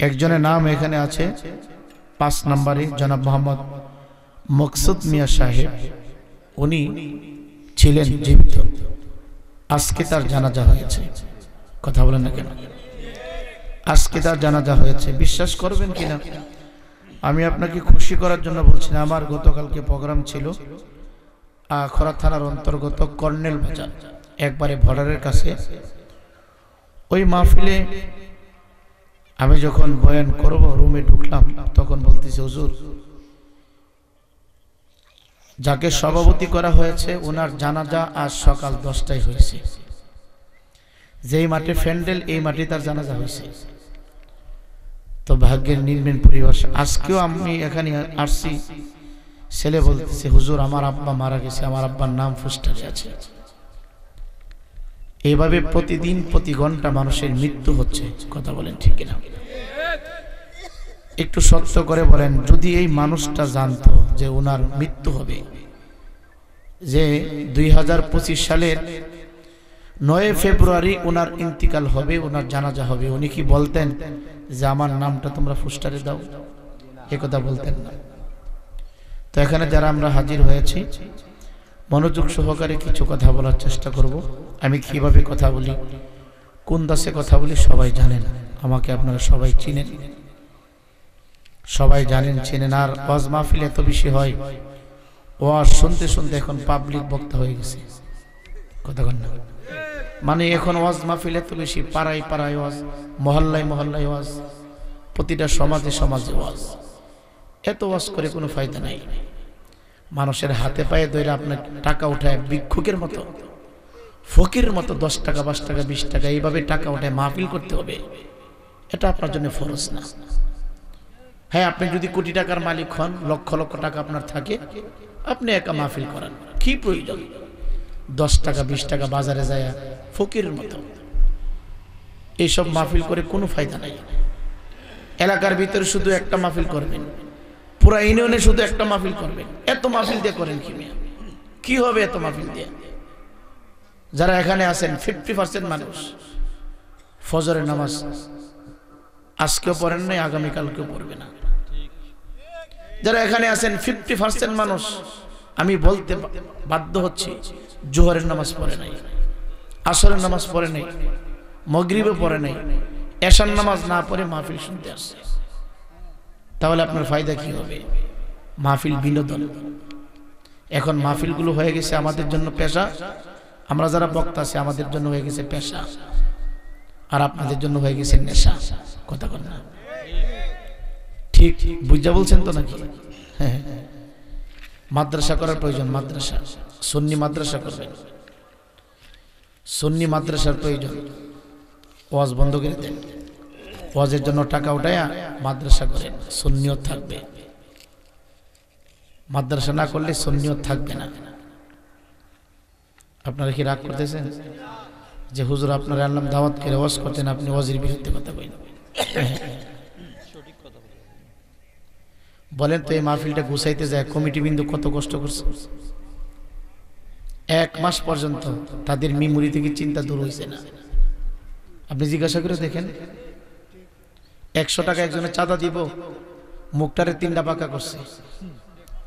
একজনের নাম এখানে আছে 5 নম্বরে, জনাব মোহাম্মদ মকসুদ মিয়া সাহেব। উনি ছিলেন জীবিত, আজকে তার জানাজা হয়েছে। কথা বলেন না কেন? আজকে তার জানাজা হয়েছে। বিশ্বাস করবেন কিনা, আমি আপনাকে খুশি করার জন্য বলছি না, আমার গতকালকে প্রোগ্রাম ছিল খরা থানার অন্তর্গত কর্নেল বাজার, একবারে বর্ডারের কাছে। ওই মাহফিলে আমি যখন বয়ান করব, রুমে ঢুকলাম, তখন বলতেছে, হুজুর যাকে সভাপতি করা হয়েছে ওনার জানাজা আজ সকাল 10টায় হয়েছে। যেই মাঠে প্যান্ডেল, এই মাঠে তার জানাজা হয়েছে। তো ভাগ্যের নির্মম পরিবেশ। আজকেও আমি এখানে আসছি, ছেলে বলতেছে, হুজুর আমার আব্বা মারা গেছে, আমার আব্বার নাম ফুস্টারে আছে। এইভাবে প্রতিদিন প্রতি ঘন্টা মানুষের মৃত্যু হচ্ছে। কথা বলেন ঠিক কিনা? একটু সত্য করে বলেন, যদি এই মানুষটা জানতো যে ওনার মৃত্যু হবে, যে 2025 সালের 9 ফেব্রুয়ারি ওনার ইন্তিকাল হবে, ওনার জানাজা হবে, উনি কি বলতেন যে আমার নামটা তোমরা পোস্টারে দাও? এ কথা বলতেন না। তো এখানে যারা আমরা হাজির হয়েছি, মনোযোগ সহকারে কিছু কথা বলার চেষ্টা করব। আমি কিভাবে কথা বলি, কোন দাসে কথা বলি সবাই জানেন, আমাকে আপনারা সবাই চিনেন, সবাই জানেন চিনেন। আর ওয়াজ মাহফিল এত বেশি হয়, ওয়াজ শুনতে শুনতে এখন পাবলিক বক্তা হয়ে গেছে। কথা কন না? মানে এখন ওয়াজ মাহফিল এত বেশি, পাড়ায় পাড়ায় ওয়াজ, মহল্লায় মহল্লায় ওয়াজ, প্রতিটা সমাজে সমাজে ওয়াজ। এত ওয়াজ করে কোনো ফায়দা নাই। মানুষের হাতে পায়ে ধরে আপনার টাকা উঠায় ভিক্ষুকের মতো, ফকিরের মতো 10 টাকা 5 টাকা 20 টাকা এইভাবে টাকা উঠায় মাহফিল করতে হবে, এটা আপনার জন্য ফরজ না। হ্যাঁ, আপনি যদি কোটি টাকার মালিক হন, লক্ষ লক্ষ টাকা আপনার থাকে, আপনি একা মাহফিল করান, কি প্রয়োজন 10 টাকা 20 টাকা বাজারে যায় ফকিরের মতো? এইসব মাহফিল করে কোনো ফায়দা নাই। এলাকার ভিতরে শুধু একটা মাহফিল করবেন, পুরা ইউনিয়নে শুধু একটা মাহফিল করবেন, এত মাহফিল দিয়ে করেন কি হবে এত মাহফিল দিয়ে? যারা এখানে আছেন 50% মানুষ ফজরের নামাজ আজকেও পড়েন নাই, আগামীকালকেও পড়বে না। যারা এখানে আছেন 50% মানুষ, আমি বলতে বাধ্য হচ্ছি, জোহরের নামাজ পড়ে নাই, আসরের নামাজ পড়ে নাই, মাগরিবে পড়ে নাই, এশার নামাজ না পড়ে মাহফিল শুনতে আসছে। তাহলে আপনার ফায়দা কি হবে? মাহফিল বিনোদন। এখন মাহফিলগুলো হয়ে গেছে আমাদের জন্য পেশা। আমরা যারা বক্তা আছি আমাদের জন্য হয়ে গেছে পেশা, আর আপনাদের জন্য হয়ে গেছে নেশা। কথা বল না? ঠিক বুঝা বলছেন তো নাকি? হ্যাঁ, মাদ্রাসা করার প্রয়োজন, মাদ্রাসা, সুন্নি মাদ্রাসা করবেন, সুন্নি মাদ্রাসার প্রয়োজন। ওয়াজ বন্ধ করে দেন, ওয়াজের জন্য টাকা উঠায়া মাদ্রাসা করেন, সুন্নিয়ত থাকবে। মাদ্রাসা না করলে সুন্নিয়ত থাকবে না। আপনারা কি রাগ করতেছেন যে হুজুর আপনারা আল্লাহ দাওয়াত করে ওয়াজ করতেন, আপনি ওয়াজের বিরুদ্ধে কথা বলেন? বলেন তো, এই মাহফিলটা গুছাইতে যায় কমিটি বিন্দু কত কষ্ট করছে? 1 মাস পর্যন্ত তাদের মেমোরি থেকে চিন্তা দূর হয়েছে না। আপনি জিজ্ঞাসা করে দেখেন, 100 টাকা একজনের চাঁদা দিব, মুখটারে 3টা পাকা করছে।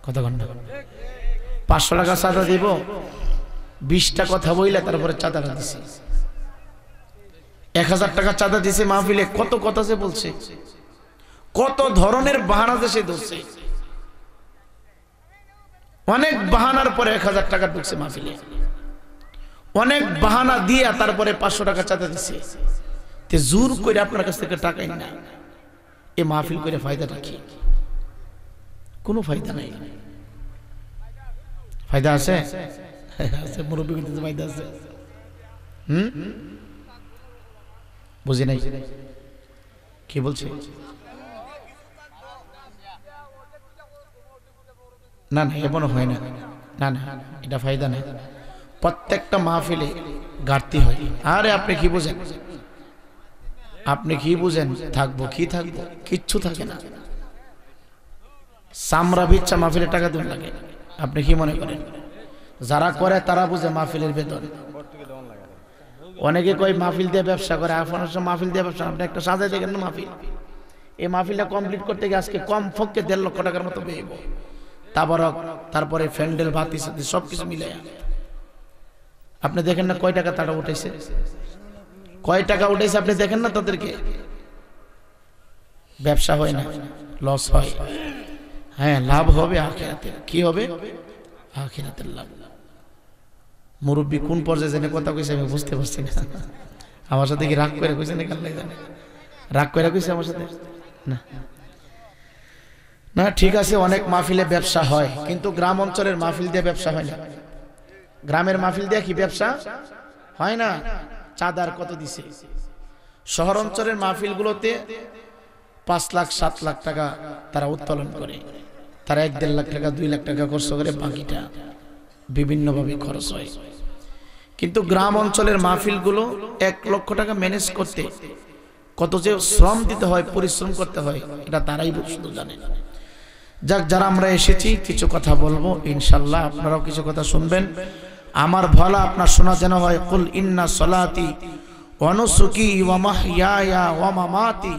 কথা ঘন্টা 500 টাকা চাঁদা দিব, 20টা কথা বইলে তারপরে চাঁদাটা দিছে। 1000 টাকা চাঁদা দিছে মাহফিলে, কত কথা সে বলছে, কত ধরনের বাহানা সে ধরছে। অনেক বাহানার পরে 1000 টাকা ঢুকছে মাহফিলে, অনেক বাহানা দিয়ে তারপরে 500 টাকা চাঁদা দিছে। তে জোর করে আপনার কাছ থেকে টাকাই না, এই মাহফিল করে ফায়দাটা কি? কোনো ফায়দা নাই। ফায়দা আছে? আছে, মুরব্বী কিন্তু ফায়দা আছে। বুঝি নাই কি বলছে? না না, এমনও হয় না, না না, এটা ফায়দা নেই। প্রত্যেকটা মাহফিলে ঘাটতি হয়। আরে আপনি কি বুঝেন? আপনি কি বুঝেন? থাকবো কি থাকবো, কিচ্ছু থাকে না। চামড়া বিচ্ছা মাহফিলে টাকা দেন লাগে। আপনি কি মনে করেন? যারা করে তারা বুঝে মাহফিলের বেতন। অনেকে কয় মাহফিল দিয়ে ব্যবসা করে, আপনার মাহফিল দিয়ে ব্যবসা, আপনি একটা সাজাই দেখেন না মাহফিল, এই মাহফিলটা কমপ্লিট করতে গিয়ে আজকে কম পক্ষে 1.5 লক্ষ টাকার মতো ব্যয় হবে। তারপরে ফ্যান্ডেল বাতি সাথে সবকিছু মিলে আপনি দেখেন না কয় টাকা তারা উঠেছে, কয় টাকা উঠেছে আপনি দেখেন না তাদেরকে। ব্যবসা হয় না, লস হয়। হ্যাঁ, লাভ হবে আখিরাতে। কি হবে? আখিরাতের লাভ। মুরব্বী কোন পর্যায়ে জেনে কথা কইছে আমি বুঝতে পারছি না। আমার সাথে কি রাগ করে কইছে না? কাল্লাই জানে রাগ করে কইছে আমার সাথে না। না ঠিক আছে, অনেক মাহফিলে ব্যবসা হয়, কিন্তু গ্রাম অঞ্চলের মাহফিল দিয়ে ব্যবসা হয় না। গ্রামের মাহফিল দিয়ে কি ব্যবসা হয় না? চাঁদার কত দিছে। শহর অঞ্চলের মাহফিলগুলোতে 5 লাখ 7 লাখ টাকা তারা উত্তোলন করে, তারা 1-1.5 লাখ টাকা 2 লাখ টাকা খরচ করে, বাকিটা বিভিন্নভাবে খরচ হয়। কিন্তু গ্রাম অঞ্চলের মাহফিলগুলো 1 লক্ষ টাকা ম্যানেজ করতে কত যে শ্রম দিতে হয়, পরিশ্রম করতে হয়, এটা তারাই শুধু জানে। যাক, যারা আমরা এসেছি কিছু কথা বলবো ইনশাআল্লাহ, আপনারাও কিছু কথা শুনবেন। আমার ভালো আপনার শোনা যেন হয়। কুল ইন্না সলাতি ওয়া নুসুকি ওয়া মাহইয়ায়া ওয়া মামাতি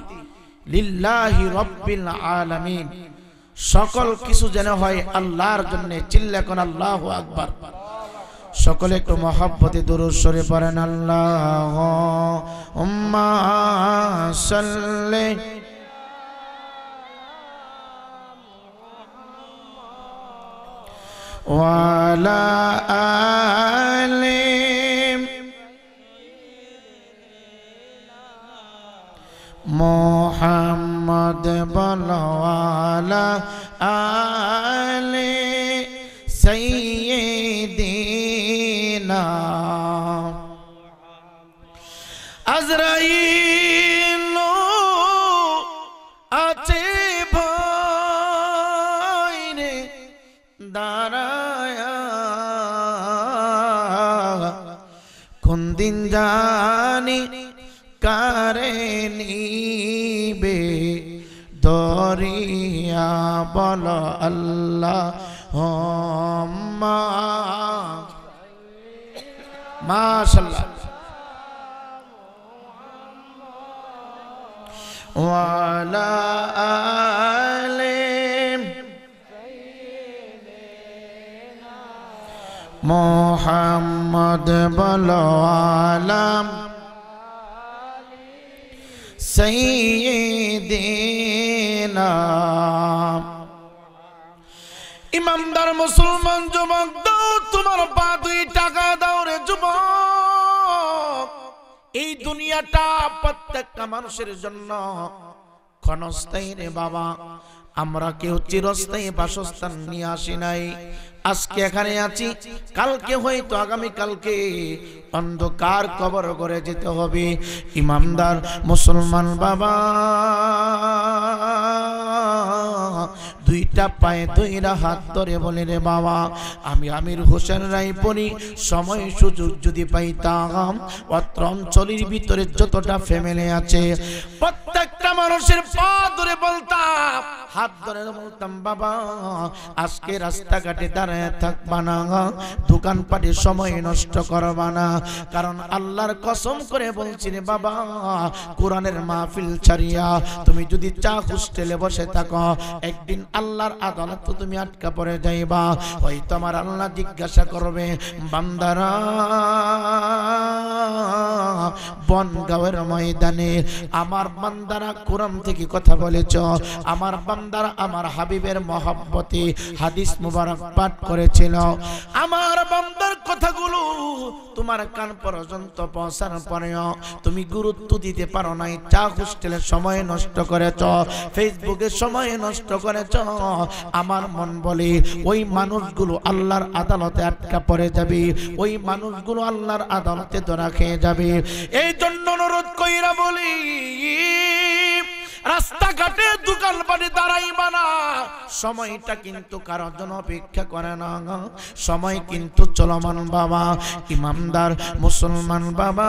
লিল্লাহি রাব্বিল আলামিন। সকল কিছু যেন হয় আল্লাহর জন্য। চিল্লা কোন আল্লাহু আকবার। সকলে একটু মহব্বতে দুরূদ শরীফ পড়েন। আল্লাহুম্মা সাল্লি ওয়া আলা আলি মুহাম্মদ বলা আলে সাইয়্যিদিনা। আজরাইল আছে ভয় রে দাঁড়ায়া, কোন দিন জানি কারে নিবে দরিয়া। বল আল্লাহুম্মা মাশাআল্লাহ ওয়া আলা আলি মুহাম্মদ বল আলাম সাইয়্যিদিনা। ইমানদার মুসলমান যুবক, দাও তোমার পা 2 টাকা দাও রে যুবক। এই দুনিয়াটা প্রত্যেকটা মানুষের জন্য ক্ষণস্থায়ী রে বাবা। আমরা কেউ চিরস্থায়ী বাসস্থান নিয়ে আসি নাই। আজকে এখানে আছি, কালকে হয়তো আগামী কালকে অন্ধকার কবর করে যেতে হবে। ইমানদার মুসলমান বাবা, 2টা পায়ে 2টা হাত ধরে বলে রে বাবা, আমি আমির হোসেন রায়পুরি সময় সুযোগ যদি পাইতাম, অত্র অঞ্চলের ভিতরে যতটা ফ্যামিলি আছে প্রত্যেকটা মানুষের পা ধরে বলতাম, হাত ধরে বলতাম, বাবা আজকে রাস্তাঘাটে দাঁড়ায় থাকবা না, দোকানপাটে সময় নষ্ট করবা না। কারণ আল্লাহর কসম করে বলছি রে বাবা, কোরআনের মাহফিল ছাড়িয়া তুমি যদি চা হোস্টেলে বসে থাকো, একদিন আল্লাহর আদালত তুমি আটকা পড়ে যাইবা। হয়তো আমার আল্লাহ জিজ্ঞাসা করবে, বান্দারা বনগাঁওয়ের ময়দানে আমার বান্দারা কোরআন থেকে কথা বলেছ, আমার বান্দারা আমার হাবিবের মহব্বতে হাদিস মুবারক পাঠ করেছিল, আমার বান্দার কথাগুলো তোমার কান পর্যন্ত পৌঁছানোর পরেও তুমি গুরুত্ব দিতে পারো নাই। চা হোস্টেলে সময় নষ্ট করেছ, ফেসবুকে সময় নষ্ট করেছ। আমার মন বলে ওই মানুষগুলো আল্লাহর আদালতে আটকা পড়ে যাবে, ওই মানুষগুলো আল্লাহর আদালতে ধরা খেয়ে যাবে। এই জন্য অনুরোধ কইরা বলি, রাস্তাঘাটে দোকানপাটে দাঁড়াইবা না। সময়টা কিন্তু কারোর জন্য অপেক্ষা করে না, সময় কিন্তু চলমান বাবা। ইমানদার মুসলমান বাবা,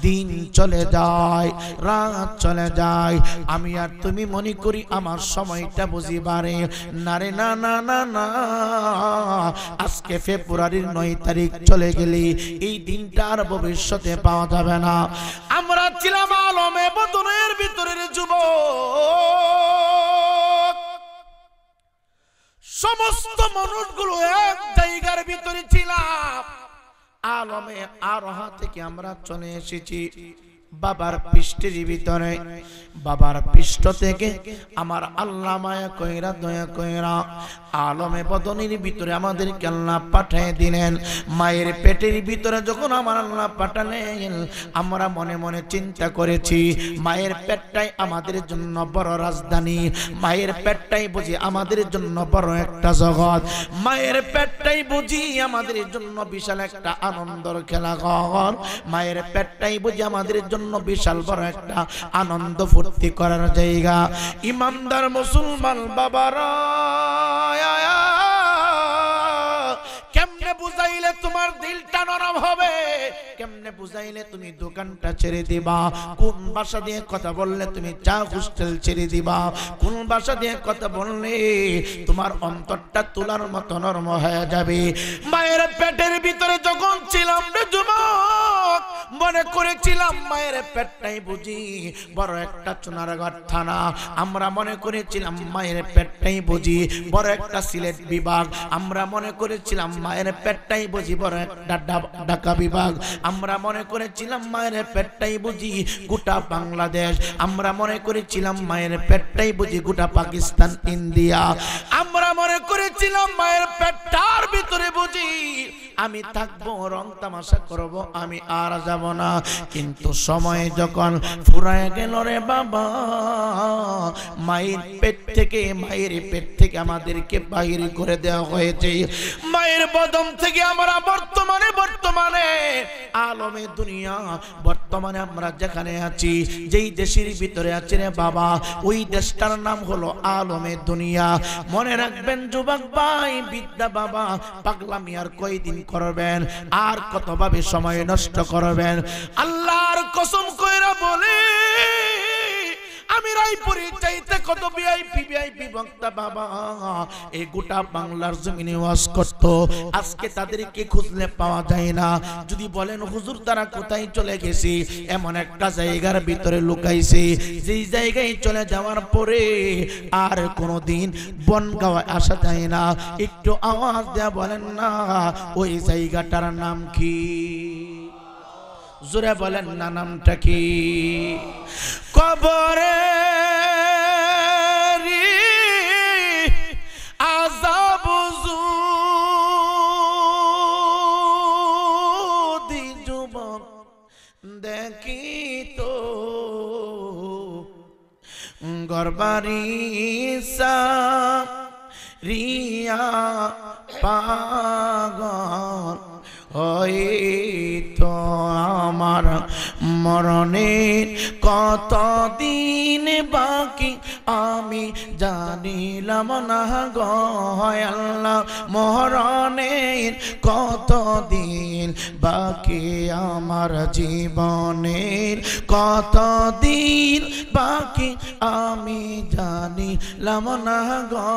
দিন চলে যায়, রাত চলে যায়, আমি আর তুমি মনে করি আমার সময়টা বুঝি বাড়ে। না রে না না না না, আজকে ফেব্রুয়ারির 9 তারিখ চলে গেলে এই দিনটা আর ভবিষ্যতে পাওয়া যাবে না। আমরা ছিলাম আলমে বদনের ভিতরের যুবক, সমস্ত মানুষগুলো এক জায়গার ভিতরে ছিলাম। আলমে আরোহা থেকে আমরা চলে এসেছি বাবার পৃষ্ঠের ভিতরে। বাবার পৃষ্ঠ থেকে আমার আল্লাহ মায়া কইরা দয়া কইরা আলমে বদনের ভিতরে আমাদেরকে আল্লাহ পাঠিয়ে দিলেন। মায়ের পেটের ভিতরে যখন আমার আল্লাহ পাঠালেন, আমরা মনে মনে চিন্তা করেছি মায়ের পেটটাই আমাদের জন্য বড় রাজধানী, মায়ের পেটটাই বুঝি আমাদের জন্য বড় একটা জগৎ, মায়ের পেটটাই বুঝি আমাদের জন্য বিশাল একটা আনন্দর খেলাঘর, মায়ের পেটটাই বুঝি আমাদের জন্য বিশাল বড় একটা আনন্দ ফুর্তি করার জায়গা। ইমানদার মুসলমান বাবারা, কেমনে বুঝাইলে তোমার দিলটা নরম হবে, কেমনে বুঝাইলে তুমি দোকানটা ছেড়ে দিবা, কোন ভাষা দিয়ে কথা বললে তুমি চা হোস্টেল ছেড়ে দিবা, কোন ভাষা দিয়ে কথা বললে তোমার অন্তরটা তুলার মতো নরম হয়ে যাবে। মায়ের পেটের ভিতরে যখন ছিলাম রে যুবক, মনে করেছিলাম মায়ের পেটটাই বুঝি বড় একটা চুনারগড় থানা, আমরা মনে করেছিলাম মায়ের পেটটাই বুঝি বড় একটা সিলেট বিভাগ, আমরা মনে করেছিলাম মায়ের পেটটাই বুঝি বড় একটা ঢাকা বিভাগ, আমরা মনে করেছিলাম মায়ের পেটটাই বুঝি গোটা বাংলাদেশ, আমরা মনে করেছিলাম মায়ের পেটটাই বুঝি গোটা পাকিস্তান ইন্ডিয়া, আমরা মনে করেছিলাম মায়ের পেটটার ভিতরে বুঝি আমি থাকবো, রং তামাশা করব, আমি আর যাব না। কিন্তু সময় যখন ফুরায় গেল রে বাবা, মায়ের পেট থেকে আমাদেরকে বাহির করে দেওয়া হয়েছে। মায়ের বদন থেকে আমরা বর্তমানে আলমে দুনিয়া, বর্তমানে আমরা যেখানে আছি, যেই দেশের ভিতরে আছি রে বাবা, ওই দেশটার নাম হলো আলমে দুনিয়া। মনে রাখবেন যুবক ভাই, বিদ্যা বাবা, পাগলামি আর কয়দিন করবেন, আর কতভাবে সময় নষ্ট করবেন। আল্লাহর কসম কইরা বলে, আমি রায়পুরি চাইতে কত ভিআইপি বক্তা বাবা এই গোটা বাংলার জমিনে ওয়াজ করত, আজকে তাদেরকে খুঁজলে পাওয়া যায় না। যদি বলেন হুজুর তারা কোথায় চলে গেছে, এমন একটা জায়গার ভিতরে লুকাইছে, যেই জায়গায় চলে যাওয়ার পরে আর কোনোদিন বনগাঁও আসা যায় না। একটু আওয়াজ দেয়া বলেন না, ওই জায়গাটার নাম কি? জোরে বলেন না, নামটা কি? কবরে আযাব যদি যুবক দেখি তো, গরবারি রিয়া পাগল হয়তো আমার মরণের কতদিন বাকি আমি জানিলাম না গো আল্লাহ, মরণের কতদিন বাকি আমার জীবনের কতদিন বাকি আমি জানিলাম না গো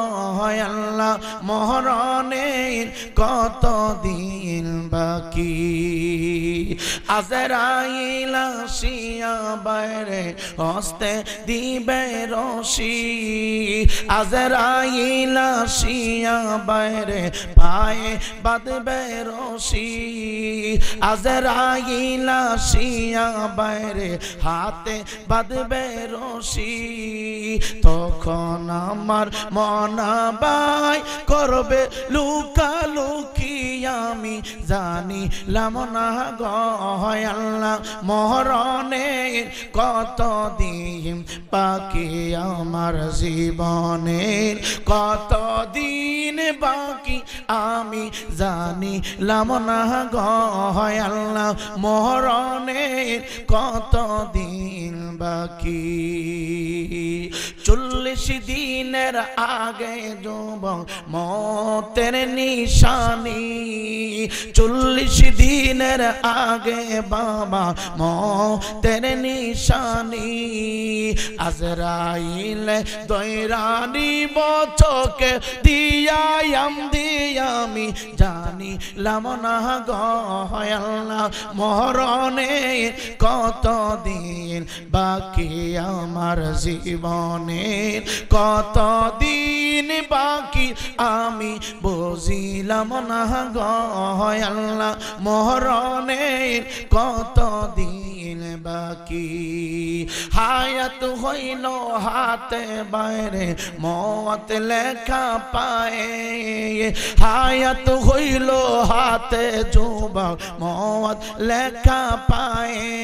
আল্লাহ, মরণের কতদিন বাকি। আজরাইল আসিয়া বাইরে হস্তে দিবে রশি, আজরাইল আসিয়া বাইরে পায়ে বাঁধবে রশি, আজরাইল আসিয়া বাইরে হাতে বাঁধবে রশি, তখন আমার মনাবাই করবে লুকালুকি আমি জানিলাম না গো আল্লাহ, মরণের কতদিন বাকি আমার জীবনের কতদিন বাকি আমি জানিলাম না গো আল্লাহ, মরণের কতদিন বাকি। 40 দিনের আগে যুবক মতের নিশানি, 40 দিনের আগে বাবা মতের নিশানি আজরাইল দয়রানি বচকে দিয়াম দিয়ামি জানি লামনা গয় আল্লাহ মরণে কত দিন বাকি আমার জীবনে কত দিন বাকি আমি বুঝিলাম না গয় আল্লাহ মরণে কত দিন বাকি হায়াত হইল হাতে বাইরে মত লেখা পায়ে হায়াত হইল হাতে যুবক মত লেখা পায়ে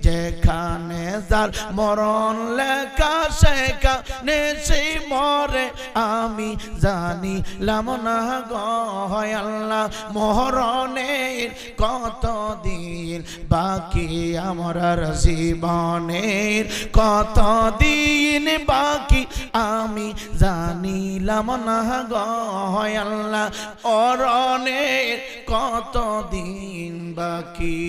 যেখানে যার মরণ লেখা সেখানে সেই মরে আমি জানিলাম না গয় আল্লাহ মরণের কত দিন বাকি আমার জীবনের কত দিন বাকি আমি জানিলাম না গয় আল্লাহ মরণের কত দিন বাকি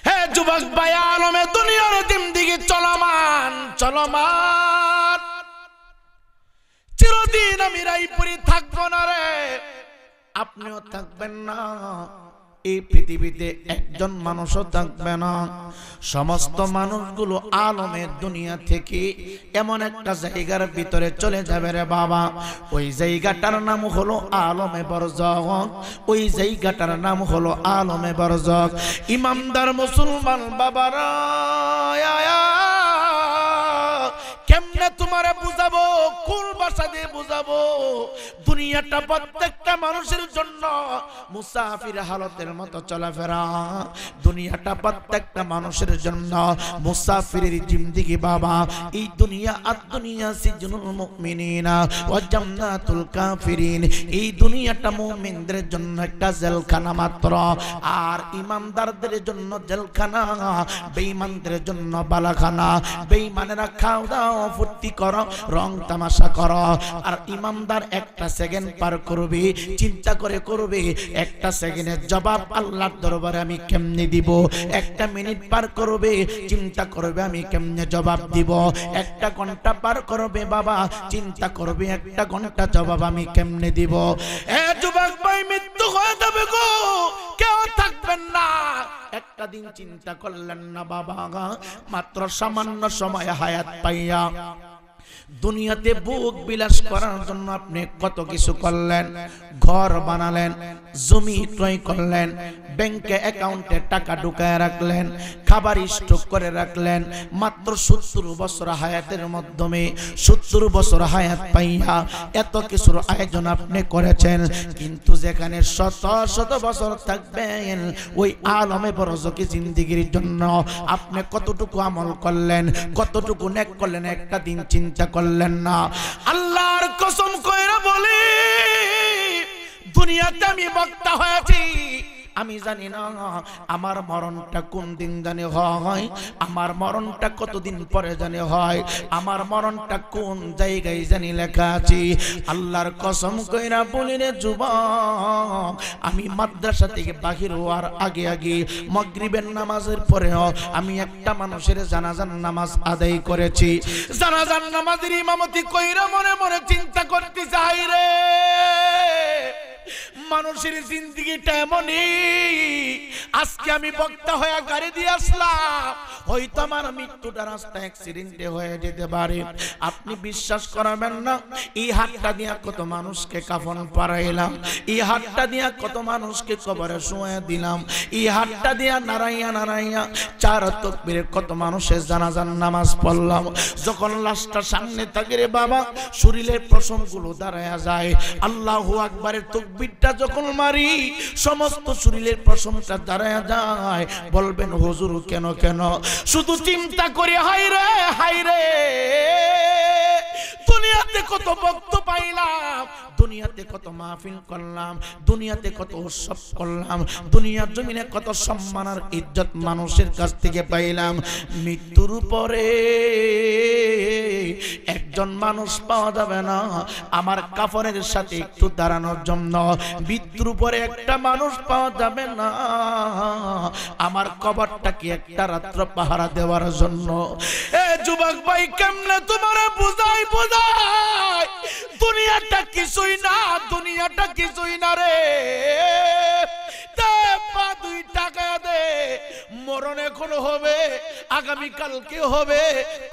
হে যুবক ভাই আলমে দুনিয়ার জিন্দেগি চলমান চলমান চিরদিন আমি রায়পুরি থাকবো না রে আপনিও থাকবেন না এই পৃথিবীতে একজন মানুষও থাকবে না সমস্ত মানুষগুলো আলমের দুনিয়া থেকে এমন একটা জায়গার ভিতরে চলে যাবে রে বাবা ওই জায়গাটার নাম হলো আলমে বরজখ ওই জায়গাটার নাম হলো আলমে বরজখ ইমানদার মুসলমান বাবারা কেমনে তোমারে বুঝাবো কোন ভাষা দিয়ে বুঝাবো দুনিয়াটা প্রত্যেকটা মানুষের জন্য মুসাফির হালতের মতো চলাফেরা দুনিয়াটা প্রত্যেকটা মানুষের জন্য মুসাফিরের জিন্দেগি বাবা এই দুনিয়া আর দুনিয়া সিজনুল মুমিনিনা ওয়া জান্নাতুল কাফিরিন এই দুনিয়াটা মুমিনদের জন্য একটা জেলখানা মাত্র আর ঈমানদারদের জন্য জেলখানা বেঈমানদের জন্য বালাখানা বেঈমানেরা খাও দাও ফুর্তি করো রং তামাশা করো আর ঈমানদার একটা সেকেন্ড পার করবে চিন্তা করে করবে একটা সেকেন্ডের জবাব আল্লাহর দরবারে আমি কেমনে দিব একটা মিনিট পার করবে চিন্তা করবে আমি কেমনে জবাব দিব একটা ঘন্টা পার করবে বাবা চিন্তা করবে একটা ঘন্টা জবাব আমি কেমনে দিব এ যুবক ভাই মৃত্যু হয়ে যাবে গো কেউ থাকবেন না একটা দিন চিন্তা করলেন না বাবা মাত্র সামান্য সময় হায়াত পাইয়া দুনিয়াতে ভোগ বিলাস করার জন্য আপনি কত কিছু করলেন ঘর বানালেন জমি ক্রয় করলেন ব্যাংকে অ্যাকাউন্টে টাকা ঢুকায় রাখলেন খাবার স্টক করে রাখলেন মাত্র 70 বছর হায়াতের মাধ্যমে 70 বছর হায়াত পাইয়া এত কিছুর আয়োজন আপনি করেছেন কিন্তু যেখানে শত শত বছর থাকবেন ওই আলমে বরজখী জিন্দেগির জন্য আপনি কতটুকু আমল করলেন কতটুকু নেক করলেন একটা দিন চিন্তা করলেন না আল্লাহর কসম কইরা বলি দুনিয়াতে আমি বক্তা হয়েছি আমি জানি না আমার মরণটা কোন দিন জানি হয় আমার মরণটা কতদিন পরে জানি হয় আমার মরণটা কোন জায়গায় জানি লেখা আছে আল্লাহর কসম কইরা বলি রে যুবক আমি মাদ্রাসা থেকে বাহির হওয়ার আগে আগে মাগরিবের নামাজের পরেও আমি একটা মানুষের জানাজার নামাজ আদায় করেছি জানাজার নামাজের ইমামতি কইরা মনে মনে চিন্তা করতে চাই রে মানুষের জিন্দেগিটা এমনই আজকে আমি বক্তা হয়ে গাড়ি দিয়ে আসলাম হয়তো আমার মৃত্যুটা রাস্তায় অ্যাক্সিডেন্টে হয়ে যেতে পারে আপনি বিশ্বাস করবেন না এই হাতটা দিয়ে কত মানুষকে কাফন পরাইলাম এই হাতটা দিয়ে কত মানুষকে কবরে শুয়ে দিলাম এই হাতটা দিয়ে নারাইয়া নারাইয়া 4 তাকবীরে কত মানুষের জানাজার নামাজ পড়লাম যখন লাশটা সামনে থাকে রে বাবা শরীরের পশমগুলো দাঁড়ায়া যায় আল্লাহু আকবারের তাকবীরটা যখন মারি সমস্ত শরীরের পশমটা দাঁড়ায়া যায় বলবেন হুজুর কেন কেন শুধু চিন্তা করে হায় রে দুনিয়াতে কত বক্ত পাইলাম দুনিয়াতে কত মাহফিল করলাম দুনিয়াতে কত উৎসব করলাম দুনিয়ার জমিনে কত সম্মান আর ইজ্জত মানুষের কাছ থেকে পাইলাম মৃত্যুর পরে একজন একজন মানুষ পাওয়া যাবে না আমার কাফনের সাথে একটু দাঁড়ানোর জন্য, মৃত্যুর পরে একটা মানুষ পাওয়া যাবে না আমার কবরটাকে একটা রাত্র পাহারা দেওয়ার জন্য। এ যুবক ভাই, কেমনে তোমারে বুঝাই দুনিয়াটা কিছুই না, দুনিয়াটা কিছুই না রে। দুই টাকা দে, মরণ এখন হবে, আগামী কালকে হবে,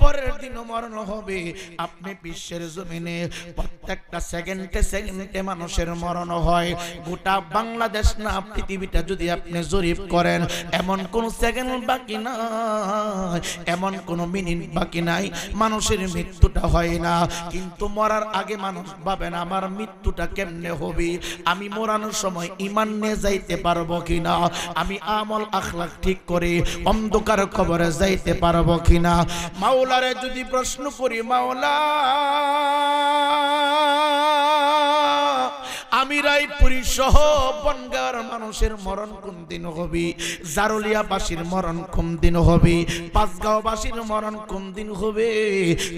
পরের দিনও মরণ হবে। আপনি বিশ্বের জমিনে প্রত্যেকটা সেকেন্ডে মানুষের মরণ হয়। গোটা বাংলাদেশ না পৃথিবীটা যদি আপনি জরিপ করেন, এমন কোন সেকেন্ড বাকি নাই, এমন কোন মিনিট বাকি নাই মানুষের মৃত্যুটা হয় না। কিন্তু মরার আগে মানুষ ভাবেন আমার মৃত্যুটা কেমনে হবে, আমি মরানোর সময় ঈমান নিয়ে যাইতে পারবো কিনা, আমি আমল আখলাক ঠিক করে অন্ধকার কবরে যাইতে পারবো কিনা। মাওলারে যদি প্রশ্ন করি, মাওলা আমি রায়পুরী সহ বনগাঁর মানুষের মরণ কোন দিন হবে, জারুলিয়াবাসীর মরণ কোন দিন হবে, পাঁচগাঁওবাসীর মরণ কোন দিন হবে,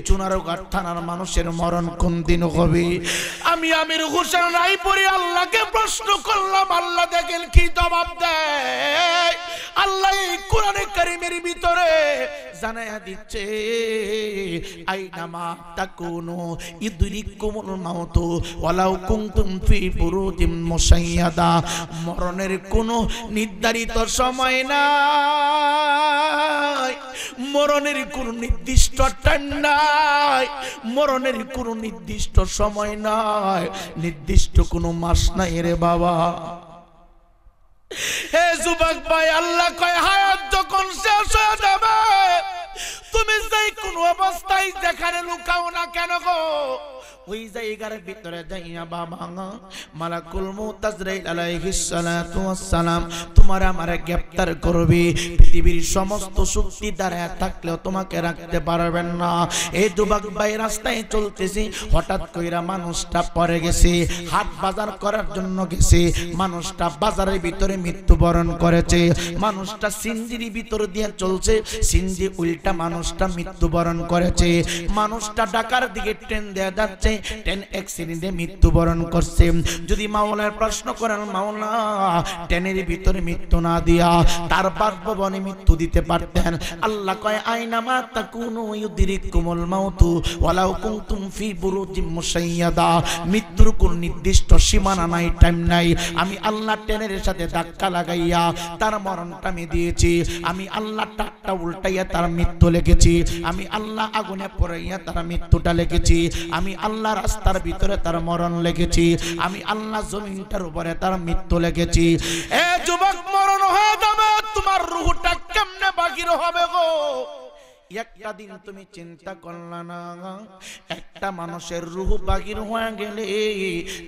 চুনারঘাট থানার মানুষের মরণ কোন দিন হবে। আমি আমির হোসেন রায়পুরী আল্লাহকে প্রশ্ন করলাম, আল্লাহ দেখেন কি জবাব দেয়। আল্লাহ এই কোরআনে কারীমের ভিতরে জানায়া দিচ্ছে, আইনামা তাকুনু ইদরিকুমুল মাউত ওয়ালাউ কুনতুম ফি বুরুজিম মুশাইয়াদা। মরণের কোনো নির্ধারিত সময় নাই, মরণের কোনো নির্দিষ্ট টাইম নাই, মরণের কোনো নির্দিষ্ট সময় নাই, নির্দিষ্ট কোনো মাস নাই রে বাবা। হে যুবক ভাই, আল্লাহ কয় হায়াত যখন শেষ হয়ে যাবে, তুমি যাই কোন অবস্থায় যেখানে লুকাও না কেন গো, ওই জায়গার ভিতরে যাইয়া বাবা মালাকুল মউত আজরাইল আলাইহিস সালাতু ওয়াস সালাম তোমার আমারে গ্রেফতার করবে। পৃথিবীর সমস্ত শক্তি দ্বারা থাকলেও তোমাকে রাখতে পারবেন না। এই যুবক ভাই রাস্তায় চলতেছি, হঠাৎ কইরা মানুষটা পড়ে গেছে, হাট বাজার করার জন্য গেছে, মানুষটা বাজারের ভিতরে মৃত্যুবরণ করেছে। মানুষটা সিঞ্জির ভিতর দিয়ে চলছে, সিঞ্জি উল্টা মানুষটা মৃত্যুবরণ করেছে। মানুষটা ঢাকার দিকে ট্রেন দেয়া যাচ্ছে, ট্রেন অ্যাক্সিডেন্টে মৃত্যুবরণ করছে। যদি মাওলার প্রশ্ন করেন, মাওলা ট্রেনের ভিতরে মৃত্যু না দিয়া তার বাসভবনে মৃত্যু দিতে পারতেন। আল্লাহ কয় আইনামা তাকুনু ইউদরিকুমুল মাউত ওয়ালাউ কুনতুম ফি বুরুজিম মুশাইয়াদা। মৃত্যুর কোন নির্দিষ্ট সীমানা নাই, টাইম নাই। আমি আল্লাহ ট্রেনের সাথে ধাক্কা লাগাইয়া তার মরণটা আমি দিয়েছি, আমি আল্লাহ টাকটা উল্টাইয়া তার মৃত্যু লিখেছি, আমি আল্লাহ আগুনে পড়াইয়া তার মৃত্যুটা লিখেছি, আমি আল্লাহ রাস্তার ভিতরে তার মরণ লিখেছি, আমি আল্লাহ জমিনটার উপরে তার মৃত্যু লিখেছি। এ যুবক, মরণ হয়ে যাবে, তোমার রূহটা কেমনে বাহির হবে গো? একটা দিন তুমি চিন্তা করলা না, একটা মানুষের রূহ বাহির হয়ে গেলে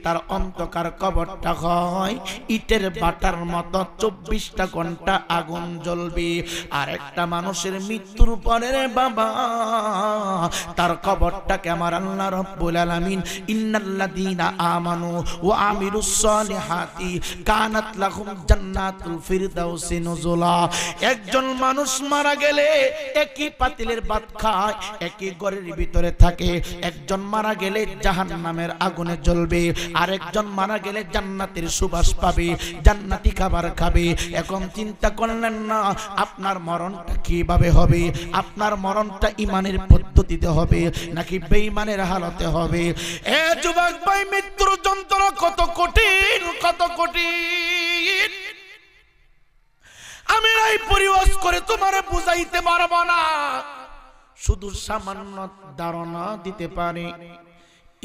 তার অন্ধকার কবরটা হয় ইটের বাটার মতো, 24টা ঘন্টা আগুন জ্বলবে। আর একটা মানুষের মৃত্যুর পরে রে বাবা, তার কবরটাকে আমার আল্লাহ রাব্বুল আলামিন ইন্নাল্লাযীনা আমানু ওয়া আমিলুস সালিহাতি কানাত লাহুম জান্নাতুল ফিরদাউসি নুজুলা। একজন মানুষ মারা গেলে একই পাতিলের ভাত খায়, একই ঘরের ভিতরে থাকে। একজন মারা গেলে জাহান্নামের আগুনে জ্বলবে, আর একজন মারা গেলে জান্নাতের সুবাস পাবে, জান্নাতি খাবার খাবে। এখন চিন্তা করলেন না আপনার মরণটা কিভাবে হবে? আপনার মরণটা ঈমানের পদ্ধতিতে হবে নাকি বেঈমানের হালতে হবে? এ যুবক ভাই, মৃত্যুর যন্ত্রণা কত কঠিন, কত কঠিন। আমি এই পরিবেশ করে তোমারে বুঝাইতে পারবো না, শুধু সামান্য ধারণা দিতে পারি।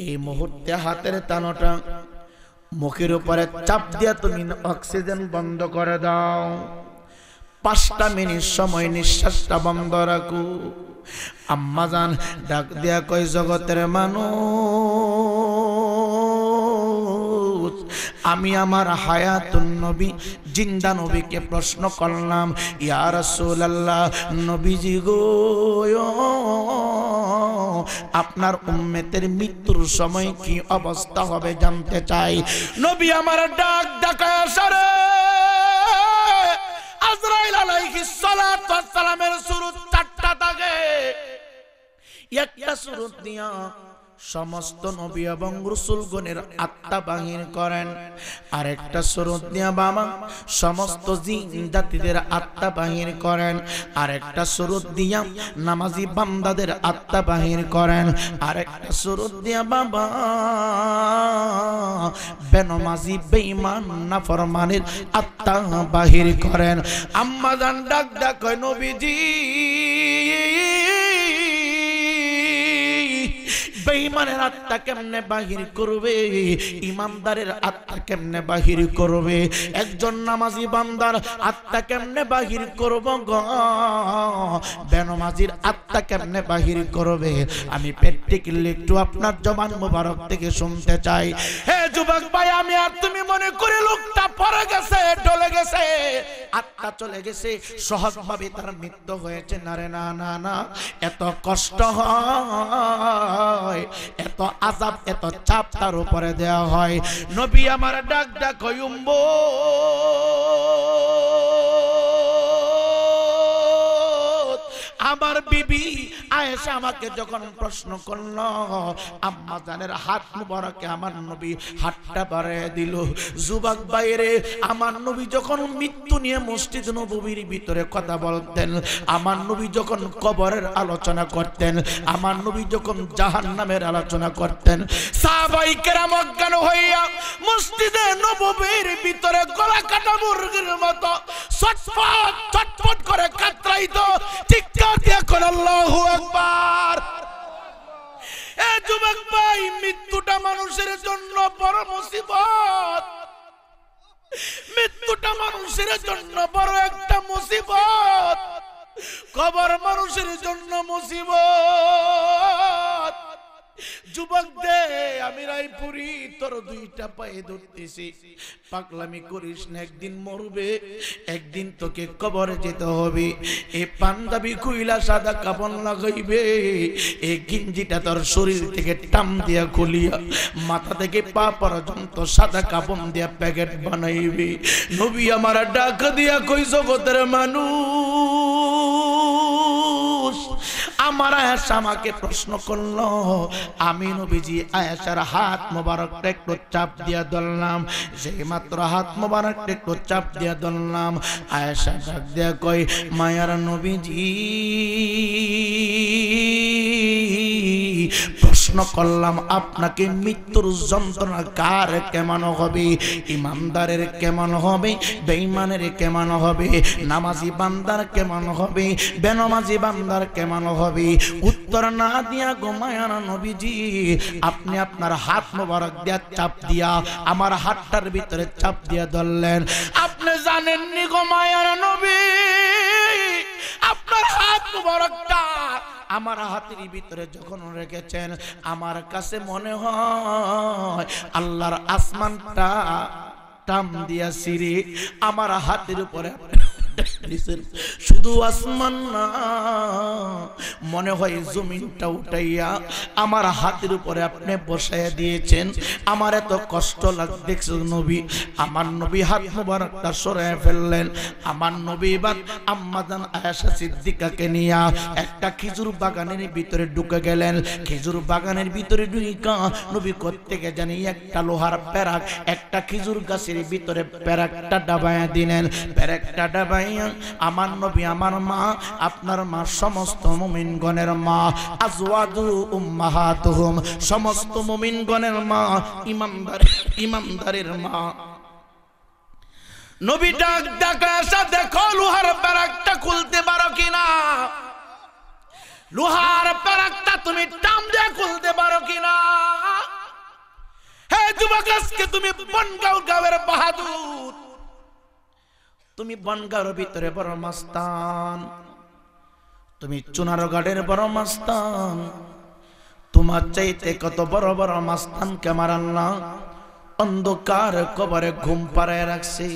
এই মুহূর্তে হাতের তালুটা মুখের উপরে চাপ দিয়া তুমি অক্সিজেন বন্ধ করে দাও। 5টা মিনিট সময় নিঃশ্বাসটা বন্ধ রাখো। আম্মা জান ডাক দিয়া কই, জগতের মানুষ, আমি আমার হায়াতুন নবী জিন্দা নবীকে প্রশ্ন করলাম, ইয়া রাসূলুল্লাহ, নবীজি গো, আপনার উম্মতের মৃত্যুর সময় কি অবস্থা হবে জানতে চাই। নবী আমার ডাক ডাকায় সারে আজরাইল আলাইহিস সালাতু ওয়াস সালামের শুরু 4টা থাকে, একটা সুরত দিয়া সমস্ত নবী এবং রাসূলগণের আত্মা বাহির করেন, আর একটা সুরত দিয়া বাবা সমস্ত জিন জাতিদের আত্মা বাহির করেন, আর একটা সুরত দিয়া নামাজি বান্দাদের আত্মা বাহির করেন, আর একটা সুরত দিয়া বাবা বেনমাজি বেঈমান নাফরমানের আত্মা বাহির করেন। আম্মা জান ডাক ডাক কয় নবীজি বেঈমানের আত্মা কেমনে বাহির করবে, ইমানদারের আত্মা কেমনে বাহির করবে, একজন নামাজি বান্দার আত্মা কেমনে বাহির করব গো, বেনমাজির আত্মা কেমনে বাহির করবে? আমি প্র্যাকটিক্যালি একটু আপনার জবান মোবারক থেকে শুনতে চাই। হে যুবক ভাই, আমি আর তুমি মনে করে লোকটা পড়ে গেছে, ডলে গেছে, আত্মা চলে গেছে, সহজভাবে তার মৃত্যু হয়েছে। না রে না না না, এত কষ্ট হয়, এত আযাব, এত চাপ তার উপরে দেওয়া হয়। নবী আমার ডাক ডাক কয় উম্মত, আমার বিবি আয়েশা আমাকে যখন প্রশ্ন করল, আম্মা জানের হাত মুবারকে আমার নবী হাতটা বাড়িয়ে দিল। যুবক বাইরে, আমার নবী যখন মৃত্যু নিয়ে মসজিদ নববীর ভিতরে কথা বলতেন, আমার নবী যখন কবরের আলোচনা করতেন, আমার নবী যখন জাহান্নামের আলোচনা করতেন, সাহাবায়ে কেরাম অজ্ঞান হইয়া মসজিদে নববীর ভিতরে গলা কাটা মুরগির মতো ছটফট ছটফট করে কাতরাইতো। চিৎকার দিয়ে কোন আল্লাহু আকবার। এ যুবক ভাই, মৃত্যুটা মানুষের জন্য বড় মুসিবত, মৃত্যুটা মানুষের জন্য বড় একটা মুসিবত, কবর মানুষের জন্য মুসিবত। যুবক দে, আমি রায়পুরি তোর দুইটা পায়ে ধরতেছি, পাগলামি করিস না, একদিন মরবে, একদিন তোকে কবরে যেতে হবে। এই পাঞ্জাবি কইলা সাদা কাপড় লাগাইবে, এই গিঞ্জিটা তোর শরীর থেকে টান দিয়া খুলিয়া মাথা থেকে পা পর্যন্ত সাদা কাপড় দিয়া প্যাকেট বানাইবে। নবী আমার ডাক দিয়া কই, জগতের মানুষ, আমার আয়েশা আমাকে প্রশ্ন করলো, আমি নবীজি আয়েশার হাত মোবারকটা একটু চাপ দিয়া ধরলাম, সেই মাত্র হাত মোবারকটা একটু চাপ দিয়া ধরলাম, আয়েশা ডাক দিয়া কই, মায়ার নবীজি প্রশ্ন করলাম আপনাকে, মৃত্যুর যন্ত্রণা কার কেমন হবে? ইমানদারের কেমন হবে, বেঈমানের কেমন হবে, নামাজি বান্দার কেমন হবে, বেনামাজি বান্দার কেমন হবে? উত্তর না দিয়া গো মায়ার নবীজি, আপনি আপনার হাত মোবারক দিয়া চাপ দিয়া আমার হাতটার ভিতরে চাপ দিয়া ধরলেন। আপনি জানেননি গো মায়ার নবী, আপনার হাত মোবারকটা আমার হাতের ভিতরে যখন রেখেছেন, আমার কাছে মনে হয় আল্লাহর আসমানটা টান দিয়া সিঁড়ি আমার হাতের উপরে, শুধু আসমান না, মনে হয় জমিনটা উঠাইয়া আমার হাতের উপরে আপনি বসাইয়া দিয়েছেন। আমার এত কষ্ট লাগছে নবী, আমার নবী হাত মোবারকটা সরাইয়া ফেললেন। আমার নবী এবার আম্মা জান আয়েশা সিদ্দিকাকে নিয়ে একটা খেজুর বাগানের ভিতরে ঢুকে গেলেন। খেজুর বাগানের ভিতরে ঢুকা নবী কোত্থেকে জানি একটা লোহার প্যারাক একটা খেজুর গাছের ভিতরে প্যারাকটা ডাবাইয়া দিলেন। প্যারাকটা ডাবাইয়া আমার নবী, আমার মা, আপনার মা, সমস্ত মুমিনগণের মা, আজওয়াজু উম্মাহাতুহুম, সমস্ত মুমিনগণের মা, ইমানদারের মা, নবী ডাক ডাকা আসা, দেখো লোহার প্যারাকটা খুলতে পারো কিনা, লোহার প্যারাকটা তুমি টান দিয়ে খুলতে পারো কিনা। হে যুবক, আজকে তুমি বনগাঁও গাঁয়ের বাহাদুর, তুমি বনগাঁওর ভিতরে বড় মাস্তান, তুমি চুনারগড়ের বড় মাস্তান, তোমার চাইতে কত বড় বড় মাস্তান কে আমার আল্লাহ অন্ধকার কবরে ঘুম পাড়ায় রাখছে।